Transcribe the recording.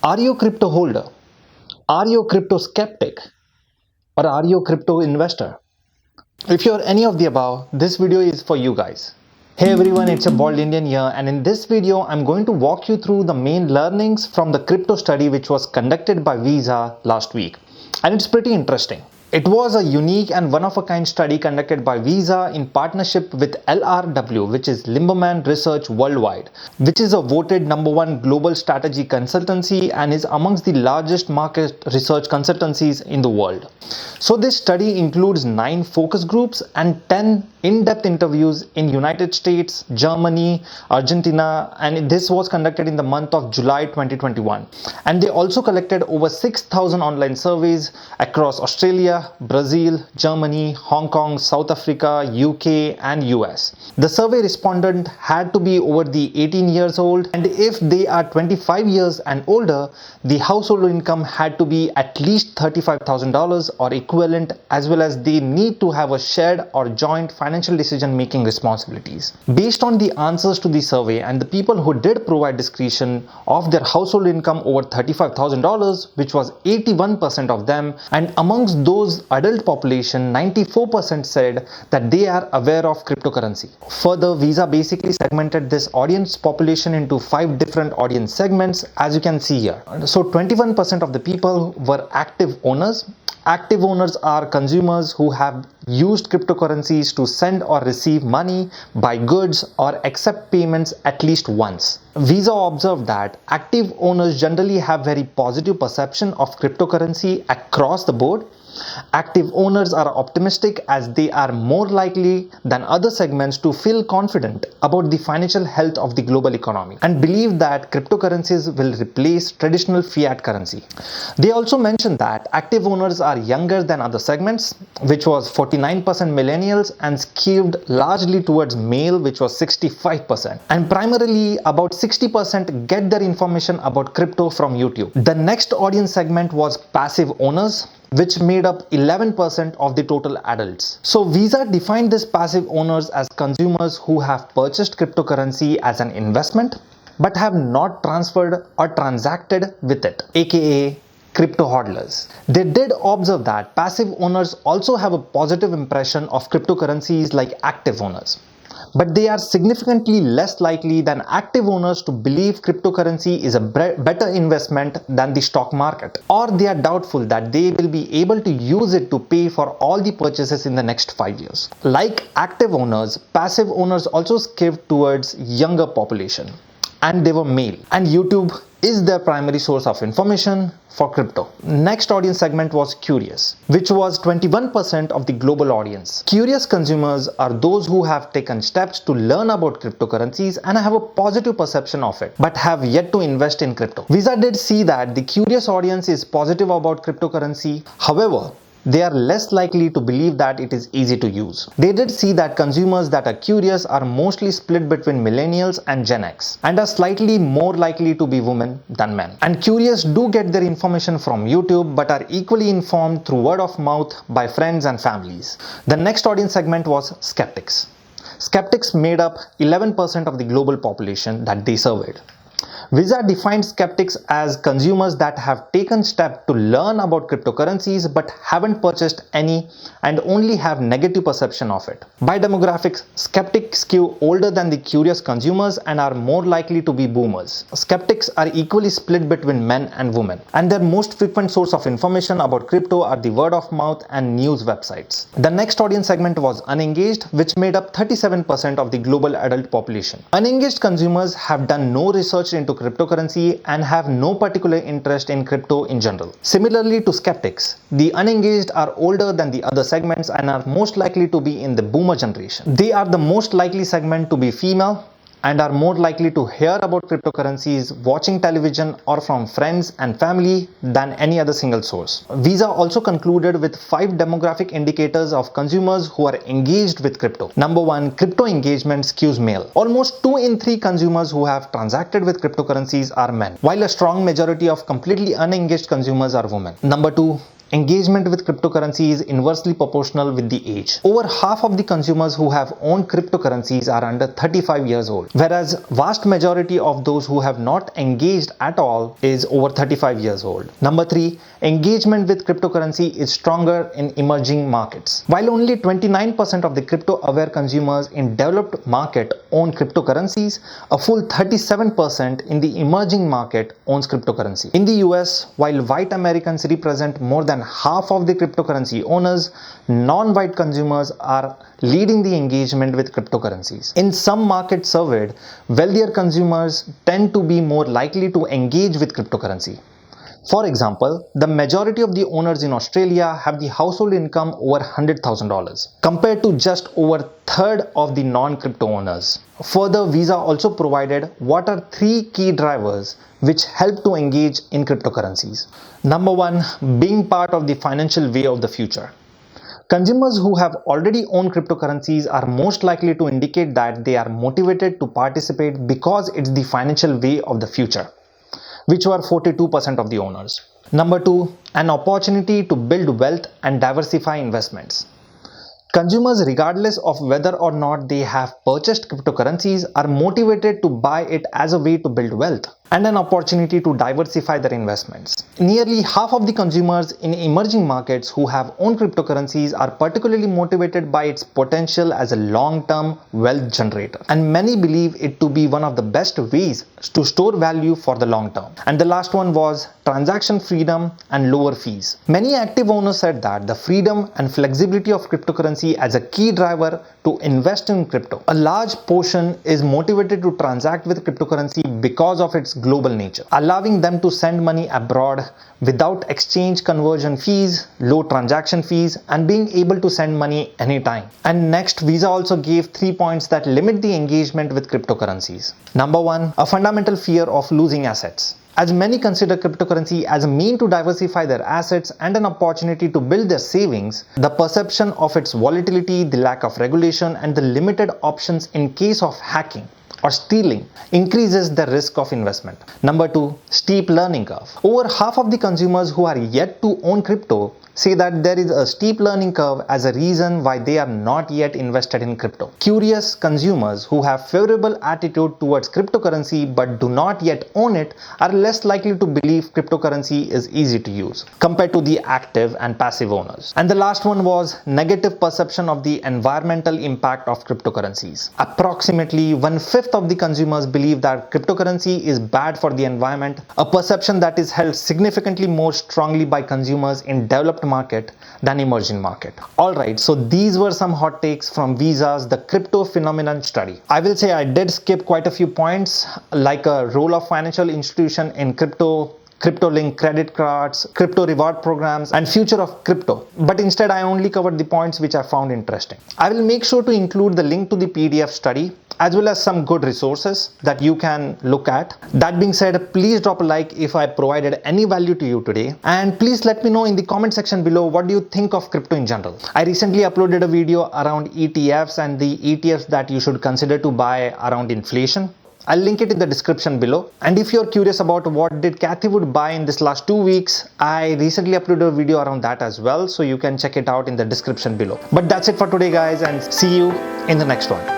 Are you a crypto holder? Are you a crypto skeptic? Or are you a crypto investor? If you're any of the above, this video is for you guys. Hey everyone, it's a Bald Indian here, and in this video I'm going to walk you through the main learnings from the crypto study which was conducted by Visa last week. And it's pretty interesting. It was a unique and one-of-a-kind study conducted by Visa in partnership with LRW, which is Limberman Research Worldwide, which is a voted #1 global strategy consultancy and is amongst the largest market research consultancies in the world. So this study includes 9 focus groups and 10 in-depth interviews in United States, Germany, Argentina, and this was conducted in the month of July 2021. And they also collected over 6,000 online surveys across Australia, Brazil, Germany, Hong Kong, South Africa, UK and US. The survey respondent had to be over the 18 years old, and if they are 25 years and older, the household income had to be at least $35,000 or equivalent, as well as they need to have a shared or joint financial decision making responsibilities. Based on the answers to the survey and the people who did provide discretion of their household income over $35,000, which was 81% of them, and amongst those adult population, 94% said that they are aware of cryptocurrency. Further, Visa basically segmented this audience population into 5 different audience segments, as you can see here. So 21% of the people were active owners. Active owners are consumers who have used cryptocurrencies to send or receive money, buy goods, or accept payments at least once. Visa observed that active owners generally have very positive perception of cryptocurrency across the board. Active owners are optimistic as they are more likely than other segments to feel confident about the financial health of the global economy and believe that cryptocurrencies will replace traditional fiat currency. They also mentioned that active owners are younger than other segments, which was 49% millennials, and skewed largely towards male, which was 65%. And primarily about 60% get their information about crypto from YouTube. The next audience segment was passive owners, which made up 11% of the total adults. So Visa defined these passive owners as consumers who have purchased cryptocurrency as an investment but have not transferred or transacted with it, aka crypto hodlers. They did observe that passive owners also have a positive impression of cryptocurrencies like active owners, but they are significantly less likely than active owners to believe cryptocurrency is a better investment than the stock market, or they are doubtful that they will be able to use it to pay for all the purchases in the next 5 years. Like active owners, passive owners also skewed towards younger population, and they were male, and YouTube is their primary source of information for crypto. Next audience segment was curious, which was 21% of the global audience. Curious consumers are those who have taken steps to learn about cryptocurrencies and have a positive perception of it, but have yet to invest in crypto. Visa did see that the curious audience is positive about cryptocurrency. However, they are less likely to believe that it is easy to use. They did see that consumers that are curious are mostly split between millennials and Gen X and are slightly more likely to be women than men. And curious do get their information from YouTube but are equally informed through word of mouth by friends and families. The next audience segment was skeptics. Skeptics made up 11% of the global population that they surveyed. Visa defined skeptics as consumers that have taken steps to learn about cryptocurrencies but haven't purchased any and only have negative perception of it. By demographics, skeptics skew older than the curious consumers and are more likely to be boomers. Skeptics are equally split between men and women, and their most frequent source of information about crypto are the word of mouth and news websites. The next audience segment was unengaged, which made up 37% of the global adult population. Unengaged consumers have done no research into cryptocurrency and have no particular interest in crypto in general. Similarly to skeptics, the unengaged are older than the other segments and are most likely to be in the boomer generation. They are the most likely segment to be female and are more likely to hear about cryptocurrencies watching television or from friends and family than any other single source. Visa also concluded with 5 demographic indicators of consumers who are engaged with crypto. Number 1, crypto engagement skews male. Almost 2 in 3 consumers who have transacted with cryptocurrencies are men, while a strong majority of completely unengaged consumers are women. Number 2, engagement with cryptocurrency is inversely proportional with the age. Over half of the consumers who have owned cryptocurrencies are under 35 years old, whereas vast majority of those who have not engaged at all is over 35 years old. Number 3, engagement with cryptocurrency is stronger in emerging markets. While only 29% of the crypto-aware consumers in developed market own cryptocurrencies, a full 37% in the emerging market owns cryptocurrency. In the US, while white Americans represent more than half of the cryptocurrency owners, non-white consumers are leading the engagement with cryptocurrencies. In some markets surveyed, wealthier consumers tend to be more likely to engage with cryptocurrency. For example, the majority of the owners in Australia have the household income over $100,000 compared to just over a third of the non-crypto owners. Further, Visa also provided what are 3 key drivers which help to engage in cryptocurrencies. Number 1, being part of the financial way of the future. Consumers who have already owned cryptocurrencies are most likely to indicate that they are motivated to participate because it's the financial way of the future, which were 42% of the owners. Number 2, an opportunity to build wealth and diversify investments. Consumers, regardless of whether or not they have purchased cryptocurrencies, are motivated to buy it as a way to build wealth and an opportunity to diversify their investments. Nearly half of the consumers in emerging markets who have owned cryptocurrencies are particularly motivated by its potential as a long-term wealth generator, and many believe it to be one of the best ways to store value for the long term. And the last one was transaction freedom and lower fees. Many active owners said that the freedom and flexibility of cryptocurrency as a key driver to invest in crypto. A large portion is motivated to transact with cryptocurrency because of its global nature, allowing them to send money abroad without exchange conversion fees, low transaction fees, and being able to send money anytime. And next, Visa also gave 3 points that limit the engagement with cryptocurrencies. Number 1, a fundamental fear of losing assets. As many consider cryptocurrency as a mean to diversify their assets and an opportunity to build their savings, the perception of its volatility, the lack of regulation, and the limited options in case of hacking or stealing increases the risk of investment. Number 2, steep learning curve. Over half of the consumers who are yet to own crypto say that there is a steep learning curve as a reason why they are not yet invested in crypto. Curious consumers who have favorable attitude towards cryptocurrency but do not yet own it are less likely to believe cryptocurrency is easy to use compared to the active and passive owners. And the last one was negative perception of the environmental impact of cryptocurrencies. Approximately 1/5 of the consumers believe that cryptocurrency is bad for the environment, a perception that is held significantly more strongly by consumers in developed market than emerging market. Alright, so these were some hot takes from Visa's The Crypto Phenomenon study. I will say I did skip quite a few points like a role of financial institution in crypto-linked credit cards, crypto reward programs, and future of crypto. But instead, I only covered the points which I found interesting. I will make sure to include the link to the PDF study as well as some good resources that you can look at. That being said, please drop a like if I provided any value to you today, and please let me know in the comment section below what do you think of crypto in general. I recently uploaded a video around ETFs and the ETFs that you should consider to buy around inflation. I'll link it in the description below. And if you're curious about what did Cathie Wood buy in this last 2 weeks, I recently uploaded a video around that as well, so you can check it out in the description below. But that's it for today guys, and see you in the next one.